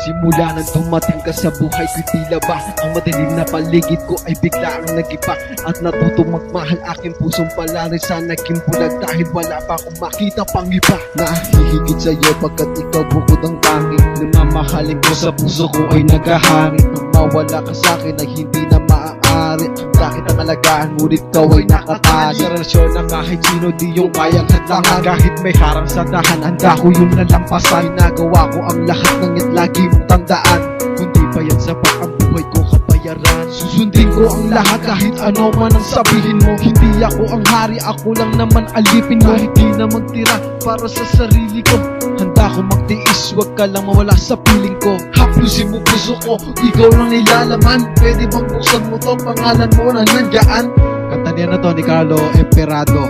Simula nang dumating ka sa buhay ko'y tila ba ang madilim na paligid ko ay bigla ang nagiba. At natutong magmahal aking pusong palari sa naging bulag dahil wala pa akong makita pang iba. Nahihigit sa'yo pagkat ikaw bukod ang tangi. Namamahalin ko sa puso ko ay nagahari. Pag mawala ka sa'kin ay hindi na maaari. Bakit ang alagaan ngunit ikaw ay nakatali sa relasyon na kahit sino di yung kayang hadlangan. Kahit may harang sa dahan handa ko yung nalampasan. Ginagawa ko ang lahat ng it lagi mong tandaan. Kundi pa yan sapat ang buhay ko kabayaran. Susundin ko ang lahat kahit ano man ang sabihin mo. Hindi ako ang hari, ako lang naman alipin mo. Kahit di na magtira para sa sarili ko, handa ko magtiis, wag ka lang mawala sa piling ko. Haplusin mo puso ko, ikaw lang nilalaman. Pwede bang buksan mo to, pangalan mo na nandiyan. Kanta niya na to ni Carlo Emperado.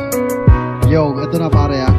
Yo, ito na pare ah.